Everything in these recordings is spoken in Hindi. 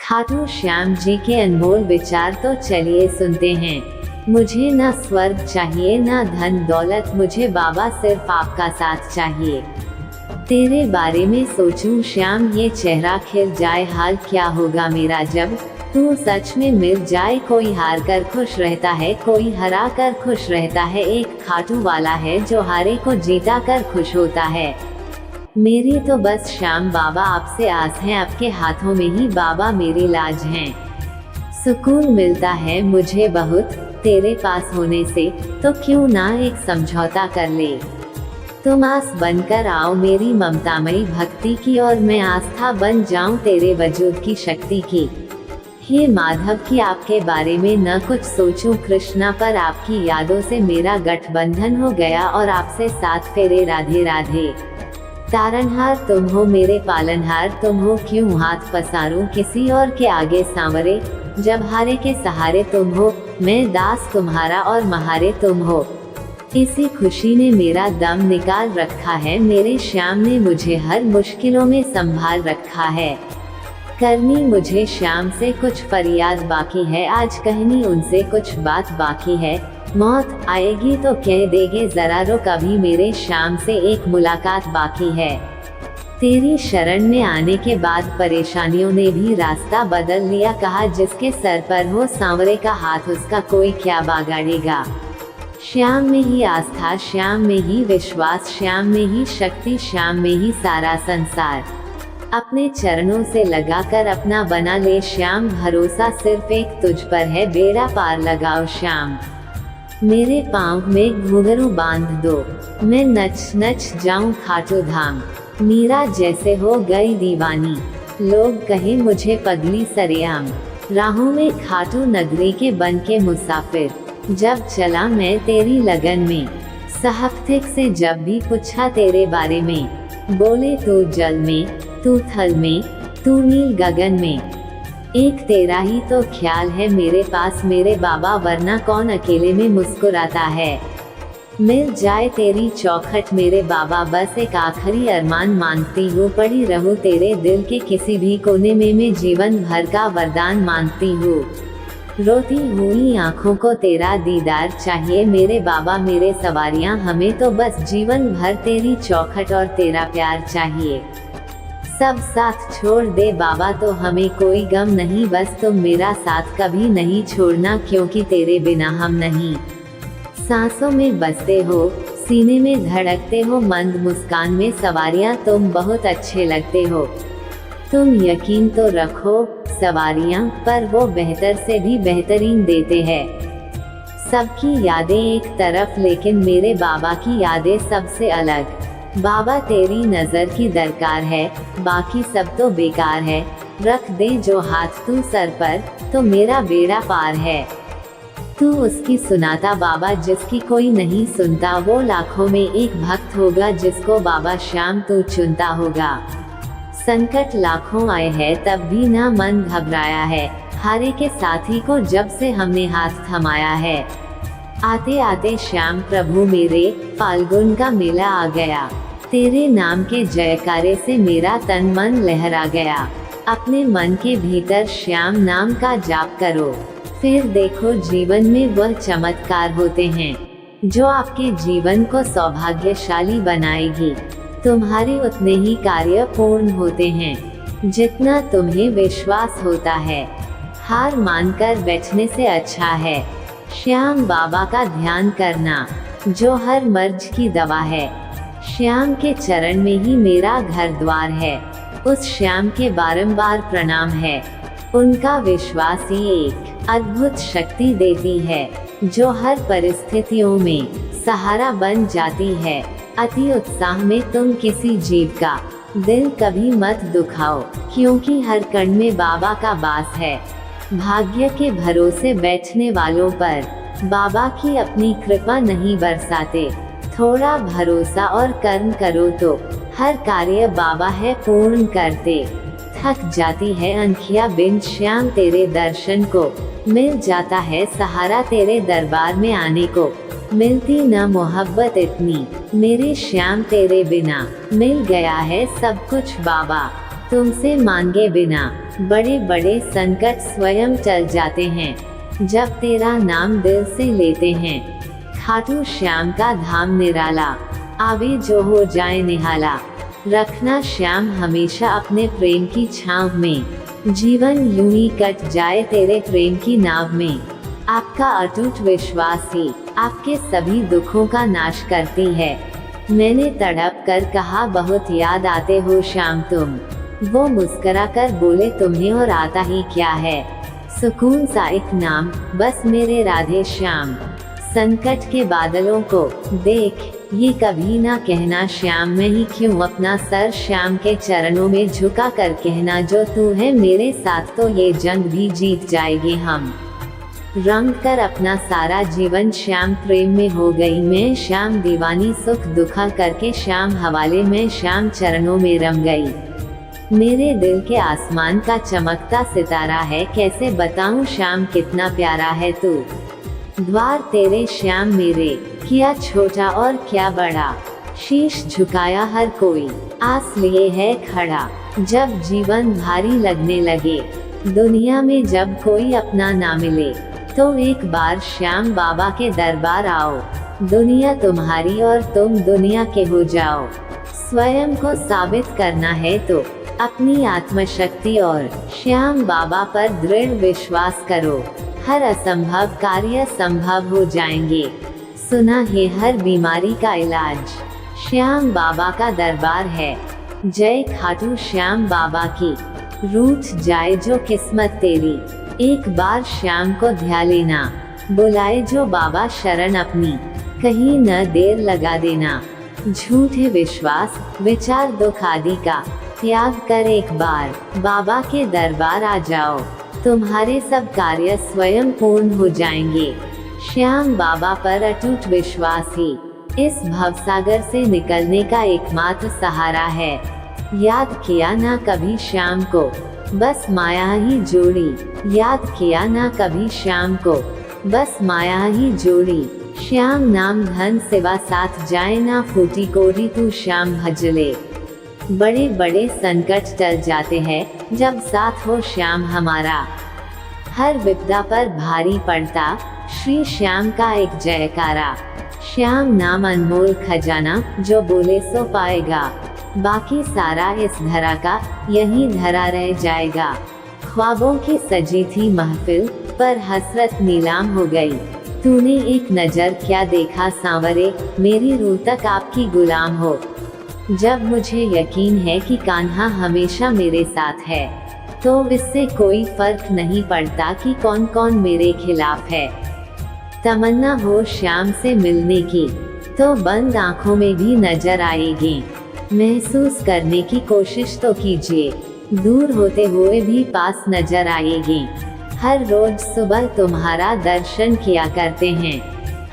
खाटू श्याम जी के अनमोल विचार तो चलिए सुनते हैं। मुझे ना स्वर्ग चाहिए ना धन दौलत, मुझे बाबा सिर्फ आपका साथ चाहिए। तेरे बारे में सोचूं श्याम ये चेहरा खिल जाए, हाल क्या होगा मेरा जब तू सच में मिल जाए। कोई हार कर खुश रहता है, कोई हरा कर खुश रहता है, एक खाटू वाला है जो हारे को जीता कर खुश होता है। मेरी तो बस श्याम बाबा आपसे आस है, आपके हाथों में ही बाबा मेरी लाज हैं। सुकून मिलता है मुझे बहुत तेरे पास होने से, तो क्यों ना एक समझौता कर ले। तुम आस बनकर आओ मेरी ममतामयी भक्ति की, और मैं आस्था बन जाऊं तेरे वजूद की शक्ति की। हे माधव की आपके बारे में न कुछ सोचूं कृष्णा, पर आपकी यादों से मेरा गठबंधन हो गया और आपसे साथ फेरे राधे राधे। तारनहार तुम हो मेरे पालनहार तुम हो, क्यों हाथ पसारूं किसी और के आगे सांवरे। जब हारे के सहारे तुम हो, मैं दास तुम्हारा और महारे तुम हो। इसी खुशी ने मेरा दम निकाल रखा है, मेरे श्याम ने मुझे हर मुश्किलों में संभाल रखा है। करनी मुझे श्याम से कुछ फरियाद बाकी है, आज कहनी उनसे कुछ बात बाकी है। मौत आएगी तो कह देंगे जरा रुक, अभी मेरे श्याम से एक मुलाकात बाकी है। तेरी शरण में आने के बाद परेशानियों ने भी रास्ता बदल लिया, कहा जिसके सर पर हो सांवरे का हाथ उसका कोई क्या बिगाड़ेगा। श्याम में ही आस्था, श्याम में ही विश्वास, श्याम में ही शक्ति, श्याम में ही सारा संसार। अपने चरणों से लगाकर अपना बना ले श्याम, भरोसा सिर्फ एक तुझ पर है, बेड़ा पार लगाओ श्याम। मेरे पाँव में घुंघरू बांध दो, मैं नच नच जाऊं खाटू धाम। मीरा जैसे हो गई दीवानी, लोग कहे मुझे पगली सरेआम। राहों में खाटू नगरी के बन के मुसाफिर, जब चला मैं तेरी लगन में। साहब से जब भी पूछा तेरे बारे में, बोले तू जल में, तू थल में, तू नील गगन में। एक तेरा ही तो ख्याल है मेरे पास मेरे बाबा, वरना कौन अकेले में मुस्कुराता है। मिल जाए तेरी चौखट मेरे बाबा, बस एक आखिरी अरमान मांगती हूँ, पड़ी रहूँ तेरे दिल के किसी भी कोने में, मैं जीवन भर का वरदान मांगती हूँ। रोती हुई आँखों को तेरा दीदार चाहिए मेरे बाबा, मेरे सवारियाँ हमें तो बस जीवन भर तेरी चौखट और तेरा प्यार चाहिए। सब साथ छोड़ दे बाबा तो हमें कोई गम नहीं, बस तुम मेरा साथ कभी नहीं छोड़ना, क्योंकि तेरे बिना हम नहीं। सांसों में बसते हो, सीने में धड़कते हो, मंद मुस्कान में सवारियां तुम बहुत अच्छे लगते हो। तुम यकीन तो रखो सवारियां, पर वो बेहतर से भी बेहतरीन देते हैं। सबकी यादें एक तरफ, लेकिन मेरे बाबा की यादें सबसे अलग। बाबा तेरी नजर की दरकार है, बाकी सब तो बेकार है। रख दे जो हाथ तू सर पर, तो मेरा बेड़ा पार है। तू उसकी सुनाता बाबा जिसकी कोई नहीं सुनता, वो लाखों में एक भक्त होगा जिसको बाबा श्याम तू चुनता होगा। संकट लाखों आए हैं तब भी ना मन घबराया है, हारे के साथी को जब से हमने हाथ थमाया है। आते आते श्याम प्रभु मेरे, फाल्गुन का मेला आ गया। तेरे नाम के जयकारे से मेरा तन मन लहरा गया। अपने मन के भीतर श्याम नाम का जाप करो, फिर देखो जीवन में वह चमत्कार होते हैं जो आपके जीवन को सौभाग्यशाली बनाएगी। तुम्हारे उतने ही कार्य पूर्ण होते हैं जितना तुम्हें विश्वास होता है। हार मानकर बैठने से अच्छा है श्याम बाबा का ध्यान करना, जो हर मर्ज की दवा है। श्याम के चरण में ही मेरा घर द्वार है, उस श्याम के बारंबार प्रणाम है। उनका विश्वास ही एक अद्भुत शक्ति देती है, जो हर परिस्थितियों में सहारा बन जाती है। अति उत्साह में तुम किसी जीव का दिल कभी मत दुखाओ, क्योंकि हर कण में बाबा का वास है। भाग्य के भरोसे बैठने वालों पर बाबा की अपनी कृपा नहीं बरसाते। थोड़ा भरोसा और कर्म करो तो हर कार्य बाबा है पूर्ण करते। थक जाती है अंखियां बिन श्याम तेरे दर्शन को, मिल जाता है सहारा तेरे दरबार में आने को। मिलती न मोहब्बत इतनी मेरे श्याम तेरे बिना, मिल गया है सब कुछ बाबा। तुमसे मांगे बिना बड़े बड़े संकट स्वयं टल जाते हैं जब तेरा नाम दिल से लेते हैं। खाटू श्याम का धाम निराला, आवे जो हो जाए निहाला। रखना श्याम हमेशा अपने प्रेम की छाँव में, जीवन यूं ही कट जाए तेरे प्रेम की नाव में। आपका अटूट विश्वास ही आपके सभी दुखों का नाश करती है। मैंने तड़प कर कहा बहुत याद आते हो श्याम तुम, वो मुस्करा कर बोले तुम्हें और आता ही क्या है। सुकून सा एक नाम बस मेरे राधे श्याम। संकट के बादलों को देख ये कभी ना कहना श्याम, मैं ही क्यों अपना सर श्याम के चरणों में झुका कर कहना, जो तू है मेरे साथ तो ये जंग भी जीत जाएगी हम। रंग कर अपना सारा जीवन श्याम प्रेम में हो गई मैं, श्याम दीवानी सुख दुखा करके श्याम हवाले में, श्याम चरणों में रम गई। मेरे दिल के आसमान का चमकता सितारा है, कैसे बताऊं श्याम कितना प्यारा है तू। द्वार तेरे श्याम मेरे, किया छोटा और क्या बड़ा, शीश झुकाया हर कोई, आस लिए है खड़ा। जब जीवन भारी लगने लगे, दुनिया में जब कोई अपना ना मिले, तो एक बार श्याम बाबा के दरबार आओ। दुनिया तुम्हारी और तुम दुनिया के हो जाओ। स्वयं को साबित करना है तो अपनी आत्मशक्ति और श्याम बाबा पर दृढ़ विश्वास करो, हर असंभव कार्य संभव हो जाएंगे। सुना है हर बीमारी का इलाज श्याम बाबा का दरबार है। जय खाटू श्याम बाबा की। रूठ जाए जो किस्मत तेरी, एक बार श्याम को ध्या लेना। बुलाए जो बाबा शरण अपनी, कहीं न देर लगा देना। झूठे विश्वास विचार दुख आदि का त्याग कर एक बार बाबा के दरबार आ जाओ, तुम्हारे सब कार्य स्वयं पूर्ण हो जाएंगे। श्याम बाबा पर अटूट विश्वास ही इस भवसागर से निकलने का एकमात्र सहारा है। याद किया ना कभी श्याम को, बस माया ही जोड़ी। याद किया ना कभी श्याम को, बस माया ही जोड़ी। श्याम नाम धन सेवा साथ जाए ना फूटी कोड़ी, तू श्याम भजले। बड़े बड़े संकट टल जाते हैं जब साथ हो श्याम हमारा। हर विपदा पर भारी पड़ता श्री श्याम का एक जयकारा। श्याम नाम अनमोल खजाना, जो बोले सो पाएगा। बाकी सारा इस धरा का यही धरा रह जाएगा। ख्वाबों की सजी थी महफिल, पर हसरत नीलाम हो गई। तूने एक नजर क्या देखा सांवरे, मेरी रूह तक आपकी गुलाम हो। जब मुझे यकीन है कि कान्हा हमेशा मेरे साथ है, तो इससे कोई फर्क नहीं पड़ता कि कौन कौन मेरे खिलाफ है। तमन्ना हो श्याम से मिलने की, तो बंद आँखों में भी नजर आएगी। महसूस करने की कोशिश तो कीजिए, दूर होते हुए भी पास नजर आएगी। हर रोज सुबह तुम्हारा दर्शन किया करते हैं,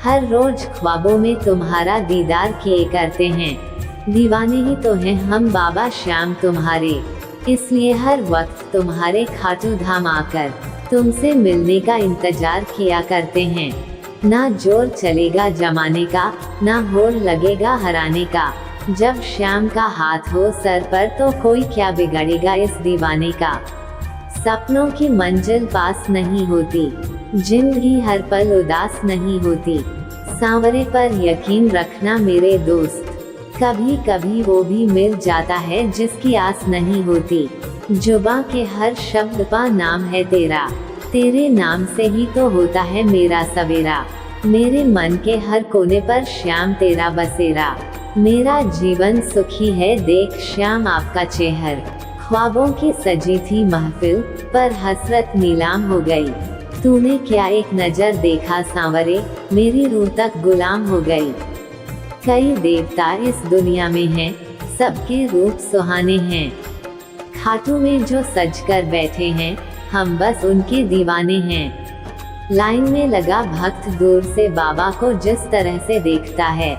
हर रोज ख्वाबों में तुम्हारा दीदार किए करते हैं। दीवाने ही तो हैं हम बाबा श्याम तुम्हारे, इसलिए हर वक्त तुम्हारे खाटू धाम आकर तुमसे मिलने का इंतजार किया करते हैं। ना जोर चलेगा जमाने का, ना होड़ लगेगा हराने का। जब श्याम का हाथ हो सर पर, तो कोई क्या बिगड़ेगा इस दीवाने का। सपनों की मंजिल पास नहीं होती, जिंदगी हर पल उदास नहीं होती। सांवरे पर यकीन रखना मेरे दोस्त, कभी कभी वो भी मिल जाता है जिसकी आस नहीं होती। जुबां के हर शब्द पा नाम है तेरा, तेरे नाम से ही तो होता है मेरा सवेरा। मेरे मन के हर कोने पर श्याम तेरा बसेरा। मेरा जीवन सुखी है देख श्याम आपका चेहर। ख्वाबों की सजी थी महफिल, पर हसरत नीलाम हो गई। तूने क्या एक नजर देखा सांवरे, मेरी रूह तक गुलाम हो गई। कई देवता इस दुनिया में हैं, सबके रूप सुहाने हैं। खाटू में जो सज कर बैठे हैं, हम बस उनके दीवाने हैं। लाइन में लगा भक्त दूर से बाबा को जिस तरह से देखता है,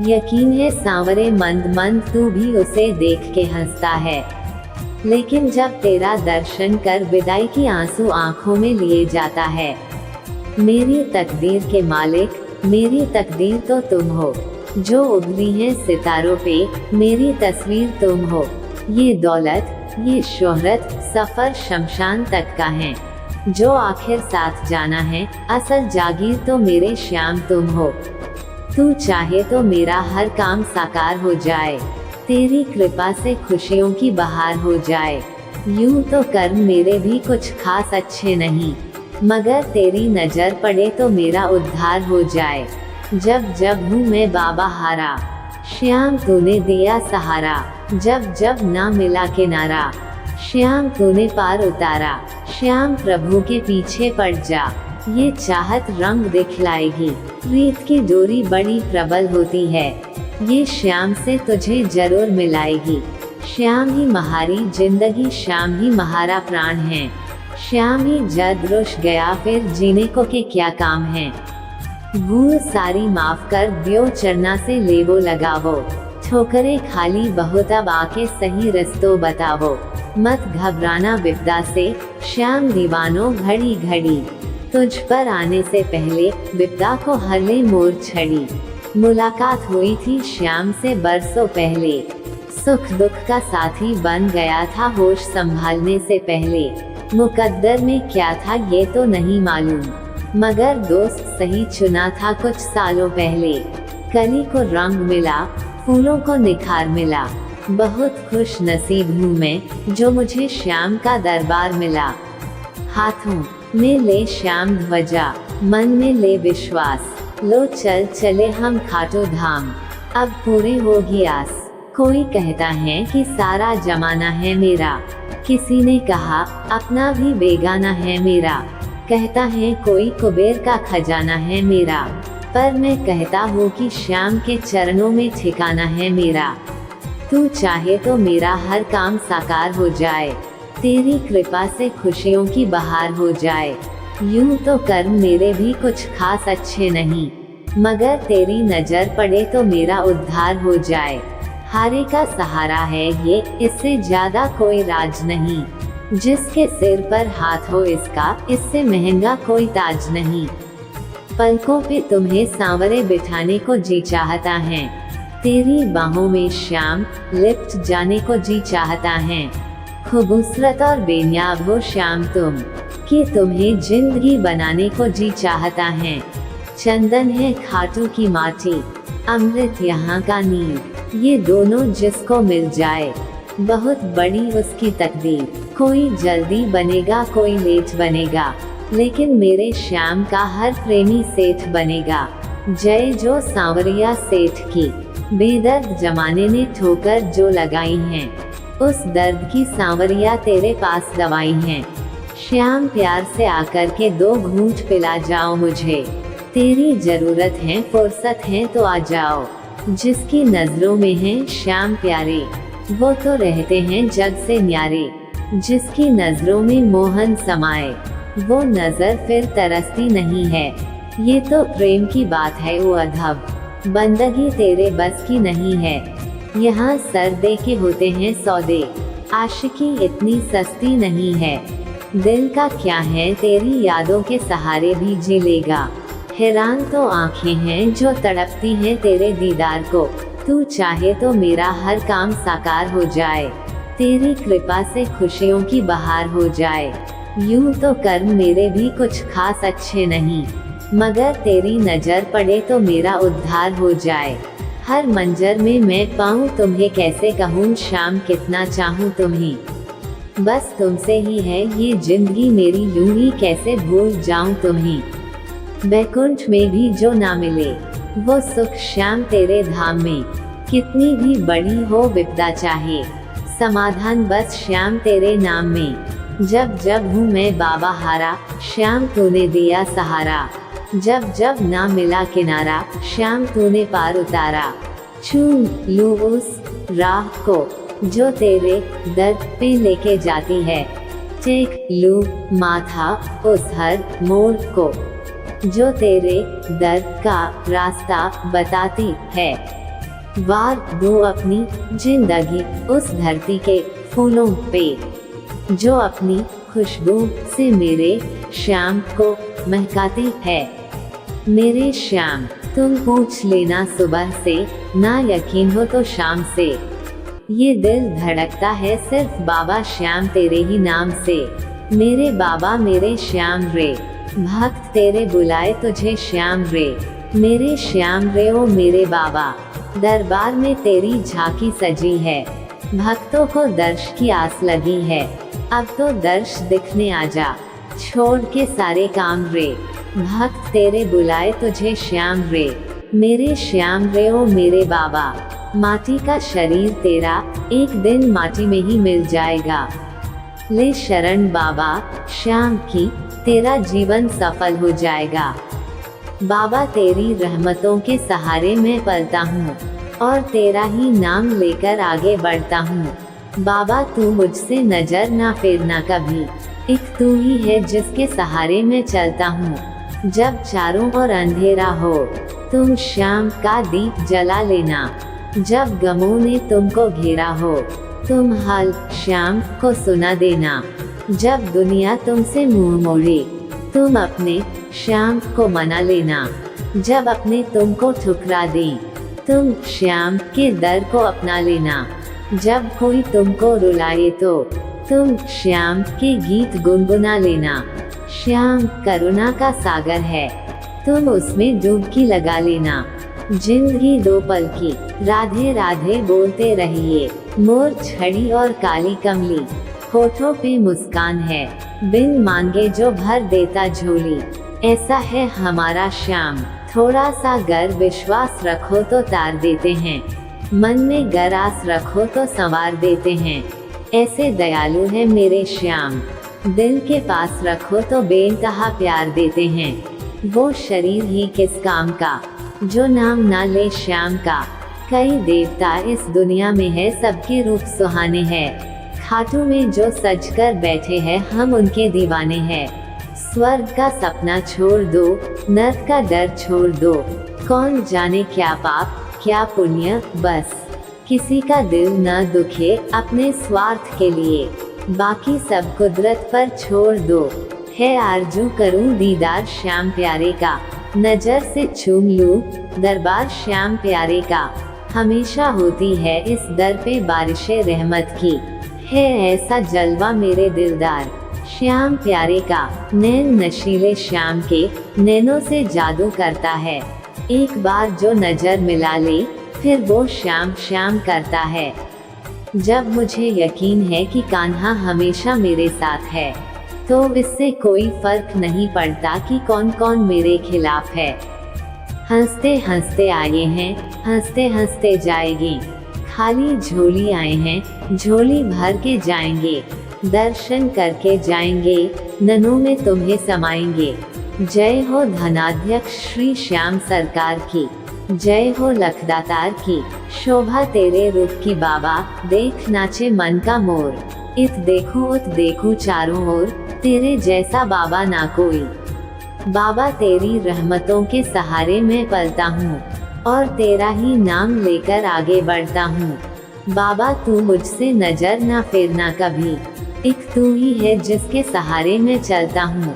यकीन है सांवरे मंद मंद तू भी उसे देख के हंसता है। लेकिन जब तेरा दर्शन कर विदाई की आंसू आंखों में लिए जाता है। मेरी तकदीर के मालिक, मेरी तकदीर तो तुम हो, जो उभरी है सितारों पे, मेरी तस्वीर तुम हो। ये दौलत ये शोहरत सफर शमशान तक का है, जो आखिर साथ जाना है, असल जागीर तो मेरे श्याम तुम हो। तू चाहे तो मेरा हर काम साकार हो जाए, तेरी कृपा से खुशियों की बहार हो जाए। यूं तो कर्म मेरे भी कुछ खास अच्छे नहीं, मगर तेरी नजर पड़े तो मेरा उद्धार हो जाए। जब जब हूँ मैं बाबा हारा, श्याम तूने दिया सहारा। जब जब ना मिला किनारा, श्याम तूने पार उतारा। श्याम प्रभु के पीछे पड़ जा, ये चाहत रंग दिखलाएगी। प्रीत की डोरी बड़ी प्रबल होती है, ये श्याम से तुझे जरूर मिलाएगी। श्याम ही महारी जिंदगी, श्याम ही महारा प्राण है। श्याम ही जद रुश गया फिर जीने को के क्या काम है। भूल सारी माफ कर दियो चरना से लेवो लगावो, ठोकरे खाली बहुत अब आके सही रस्तों बतावो। मत घबराना विपदा से, श्याम दीवानो घड़ी घड़ी, तुझ पर आने से पहले विपदा को हर ले मोर छड़ी। मुलाकात हुई थी श्याम से बरसों पहले, सुख दुख का साथी बन गया था होश संभालने से पहले। मुकद्दर में क्या था ये तो नहीं मालूम, मगर दोस्त सही चुना था कुछ सालों पहले। कली को रंग मिला, फूलों को निखार मिला, बहुत खुश नसीब हूँ मैं जो मुझे श्याम का दरबार मिला। हाथों में ले श्याम ध्वजा, मन में ले विश्वास, लो चल चले हम खाटू धाम, अब पूरी होगी आस। कोई कहता है कि सारा जमाना है मेरा, किसी ने कहा अपना भी बेगाना है मेरा। कहता है कोई कुबेर का खजाना है मेरा, पर मैं कहता हूँ कि श्याम के चरणों में ठिकाना है मेरा। तू चाहे तो मेरा हर काम साकार हो जाए, तेरी कृपा से खुशियों की बहार हो जाए। यूं तो कर्म मेरे भी कुछ खास अच्छे नहीं, मगर तेरी नजर पड़े तो मेरा उद्धार हो जाए। हारे का सहारा है ये, इससे ज्यादा कोई राज नहीं। जिसके सिर पर हाथ हो इसका, इससे महंगा कोई ताज नहीं। पलकों पे तुम्हें सांवरे बिठाने को जी चाहता है, तेरी बाहों में श्याम लिपट जाने को जी चाहता है। खूबसूरत और बेनियाब हो श्याम तुम, कि तुम्हें जिंदगी बनाने को जी चाहता है। चंदन है खाटू की माटी, अमृत यहाँ का नीर, ये दोनों जिसको मिल जाए बहुत बड़ी उसकी तकदीर। कोई जल्दी बनेगा कोई लेट बनेगा, लेकिन मेरे श्याम का हर प्रेमी सेठ बनेगा। जय जो सांवरिया सेठ की, बेदर्द जमाने ने ठोकर जो लगाई हैं, उस दर्द की सांवरिया तेरे पास दवाई हैं। श्याम प्यार से आकर के 2 घूंट पिला जाओ मुझे, तेरी जरूरत है फुर्सत है तो आ जाओ। जिसकी नजरों में है श्याम प्यारे, वो तो रहते हैं जग से न्यारे। जिसकी नजरों में मोहन समाए, वो नजर फिर तरसती नहीं है। ये तो प्रेम की बात है वो अधब, बंदगी तेरे बस की नहीं है। यहाँ सर दे के होते हैं सौदे, आशिकी इतनी सस्ती नहीं है। दिल का क्या है तेरी यादों के सहारे भी जी लेगा। हैरान तो आँखें हैं जो तड़पती हैं तेरे दीदार को। तू चाहे तो मेरा हर काम साकार हो जाए, तेरी कृपा से खुशियों की बहार हो जाए। यूं तो कर्म मेरे भी कुछ खास अच्छे नहीं, मगर तेरी नजर पड़े तो मेरा उद्धार हो जाए। हर मंजर में मैं पाऊँ तुम्हें, कैसे कहूँ श्याम कितना चाहूँ तुम्हें। बस तुमसे ही है ये जिंदगी मेरी, यूं ही कैसे भूल जाऊं तुम्हें। बैकुंठ में भी जो ना मिले वो सुख श्याम तेरे धाम में, कितनी भी बड़ी हो विपदा चाहे समाधान बस श्याम तेरे नाम में। जब जब हूँ मैं बाबा हारा, श्याम तूने दिया सहारा। जब जब ना मिला किनारा, श्याम तूने पार उतारा। चूम लूँ उस राह को जो तेरे दर्द पे लेके जाती है, टेक लूँ माथा उस हर मोड़ को जो तेरे दर्द का रास्ता बताती है। वार दो अपनी जिंदगी उस धरती के फूलों पे, जो अपनी खुशबू से मेरे श्याम को महकाती है। मेरे श्याम तुम पूछ लेना सुबह से, ना यकीन हो तो शाम से। ये दिल धड़कता है सिर्फ बाबा श्याम तेरे ही नाम से। मेरे बाबा मेरे श्याम रे, भक्त तेरे बुलाए तुझे श्याम रे। मेरे श्याम रे ओ मेरे बाबा, दरबार में तेरी झांकी सजी है। भक्तों को दर्श की आस लगी है, अब तो दर्श दिखने आजा। छोड़ के सारे काम रे, भक्त तेरे बुलाए तुझे श्याम रे। मेरे श्याम रे ओ मेरे बाबा, माटी का शरीर तेरा एक दिन माटी में ही मिल जाएगा। ले शरण बाबा श्याम की, तेरा जीवन सफल हो जाएगा। बाबा तेरी रहमतों के सहारे मैं पलता हूँ और तेरा ही नाम लेकर आगे बढ़ता हूँ। बाबा तू मुझसे नजर ना फेरना कभी, एक तू ही है जिसके सहारे मैं चलता हूँ। जब चारों ओर अंधेरा हो तुम शाम का दीप जला लेना। जब गमों ने तुमको घेरा हो तुम हाल शाम को सुना देना। जब दुनिया तुमसे मुंह मोड़े तुम अपने शाम को मना लेना। जब अपने तुमको ठुकरा दे तुम श्याम के दर को अपना लेना। जब कोई तुमको रुलाए तो तुम श्याम के गीत गुनगुना लेना। श्याम करुणा का सागर है, तुम उसमें डुबकी लगा लेना। जिंदगी दो पल की, राधे राधे बोलते रहिए। मोर छड़ी और काली कमली, होठों पे मुस्कान है, बिन मांगे जो भर देता झोली। ऐसा है हमारा श्याम, थोड़ा सा गर विश्वास रखो तो तार देते हैं। मन में गर आस रखो तो संवार देते हैं। ऐसे दयालु है मेरे श्याम, दिल के पास रखो तो बेइंतहा प्यार देते हैं। वो शरीर ही किस काम का जो नाम ना ले श्याम का। कई देवता इस दुनिया में है, सबके रूप सुहाने हैं। खाटू में जो सज कर बैठे हैं हम उनके दीवाने हैं। स्वर्ग का सपना छोड़ दो, नर्क का डर छोड़ दो। कौन जाने क्या पाप क्या पुण्य, बस किसी का दिल न दुखे अपने स्वार्थ के लिए। बाकी सब कुदरत पर छोड़ दो। है आरजू करूं दीदार श्याम प्यारे का, नजर से चूम लूं दरबार श्याम प्यारे का। हमेशा होती है इस दर पे बारिशे रहमत की, है ऐसा जलवा मेरे दिलदार श्याम प्यारे का। नैन नशीले श्याम के नैनों से जादू करता है। एक बार जो नजर मिला ले फिर वो श्याम श्याम करता है। जब मुझे यकीन है कि कान्हा हमेशा मेरे साथ है तो इससे कोई फर्क नहीं पड़ता कि कौन कौन मेरे खिलाफ है। हंसते हंसते आए हैं, हंसते हंसते जाएंगे। खाली झोली आए हैं, झोली भर के जाएंगे। दर्शन करके जाएंगे, ननों में तुम्हें समाएंगे। जय हो धनाध्यक्ष श्री श्याम सरकार की, जय हो लखदातार की। शोभा तेरे रूप की बाबा, देख नाचे मन का मोर। इत देखूं चारों ओर, तेरे जैसा बाबा ना कोई। बाबा तेरी रहमतों के सहारे मैं पलता हूँ और तेरा ही नाम लेकर आगे बढ़ता हूँ। बाबा तू मुझसे नजर ना फेरना कभी, एक तू ही है जिसके सहारे मैं चलता हूँ।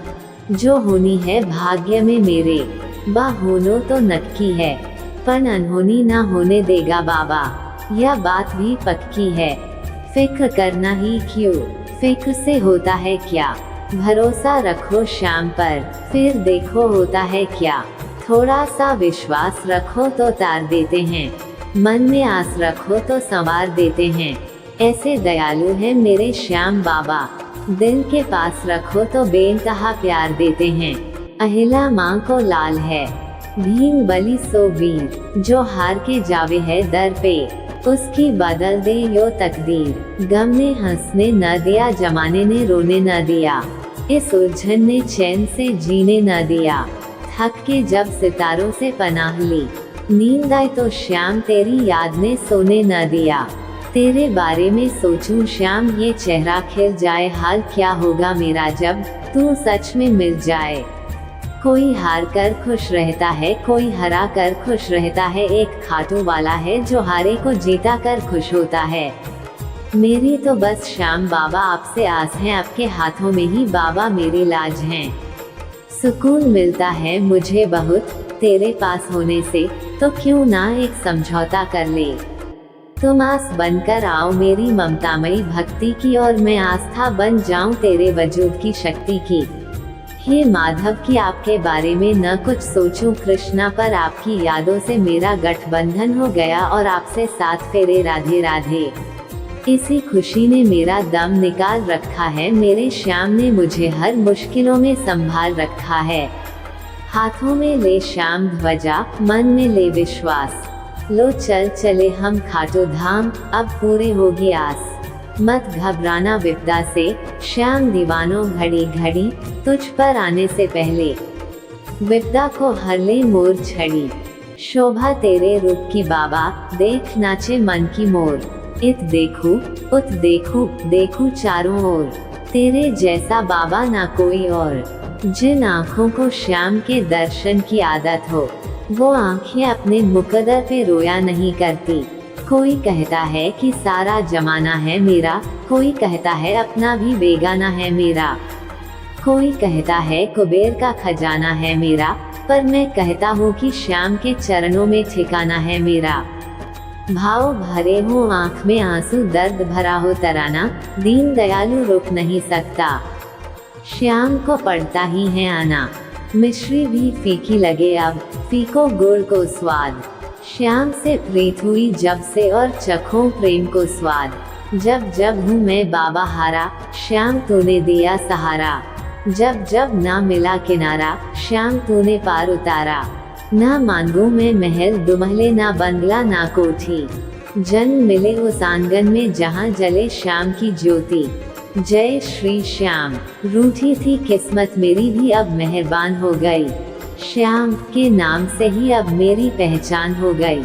जो होनी है भाग्य में मेरे, बा होनो तो नक्की है, पर अनहोनी ना होने देगा बाबा, यह बात भी पक्की है। फिक्र करना ही क्यों, फिक्र से होता है क्या। भरोसा रखो श्याम पर, फिर देखो होता है क्या। थोड़ा सा विश्वास रखो तो तार देते हैं, मन में आस रखो तो संवार देते हैं। ऐसे दयालु है मेरे श्याम बाबा, दिल के पास रखो तो बेइंतहा प्यार देते हैं। अहिला माँ को लाल है, भीम बलि सो वीर, जो हार के जावे है दर पे, उसकी बदल दे यो तकदीर। गम ने हंसने न दिया, जमाने ने रोने न दिया, इस उलझन ने चैन से जीने न दिया। थक के जब सितारों से पनाह ली, नींद आए तो श्याम तेरी याद ने सोने न दिया। तेरे बारे में सोचूं श्याम ये चेहरा खिल जाए, हाल क्या होगा मेरा जब तू सच में मिल जाए। कोई हार कर खुश रहता है, कोई हरा कर खुश रहता है, एक खाटू वाला है जो हारे को जीता कर खुश होता है। मेरी तो बस श्याम बाबा आपसे आस है, आपके हाथों में ही बाबा मेरी लाज हैं। सुकून मिलता है मुझे बहुत तेरे पास होने से, तो क्यों ना एक समझौता कर ले। तुम आस बनकर आओ मेरी ममतामयी भक्ति की, और मैं आस्था बन जाऊं तेरे वजूद की शक्ति की। हे माधव कि आपके बारे में न कुछ सोचूं कृष्णा, पर आपकी यादों से मेरा गठबंधन हो गया और आपसे साथ फेरे राधे राधे। इसी खुशी ने मेरा दम निकाल रखा है, मेरे श्याम ने मुझे हर मुश्किलों में संभाल रखा है। हाथों में ले श्याम ध्वजा, मन में ले विश्वास, लो चल चले हम खाटू धाम, अब पूरे होगी आस। मत घबराना विपदा से श्याम दीवानों, घड़ी घड़ी तुझ पर आने से पहले विपदा को हर ले मोर छड़ी। शोभा तेरे रूप की बाबा, देख नाचे मन की मोर। इत देखूं उत देखूं, देखूं चारों ओर, तेरे जैसा बाबा ना कोई और। जिन आँखों को श्याम के दर्शन की आदत हो, वो आँखें अपने मुकद्दर पे रोया नहीं करती। कोई कहता है कि सारा जमाना है मेरा, कोई कहता है अपना भी बेगाना है मेरा, कोई कहता है कुबेर का खजाना है मेरा, पर मैं कहता हूँ कि श्याम के चरणों में ठिकाना है मेरा। भाव भरे हो आँख में आंसू, दर्द भरा हो तराना, दीन दयालु रुक नहीं सकता, श्याम को पड़ता ही है आना। मिश्री भी फीकी लगे अब, फीको गुड़ को स्वाद, श्याम से प्रीत हुई जब से और चखूं प्रेम को स्वाद। जब जब हूँ मैं बाबा हारा, श्याम तूने दिया सहारा, जब जब ना मिला किनारा, श्याम तूने पार उतारा। ना मांगू मैं महल दुमहले, ना बंगला ना कोठी, जन्म मिले उस आंगन में जहाँ जले श्याम की ज्योति। जय श्री श्याम। रूठी थी किस्मत मेरी भी अब मेहरबान हो गई, श्याम के नाम से ही अब मेरी पहचान हो गई।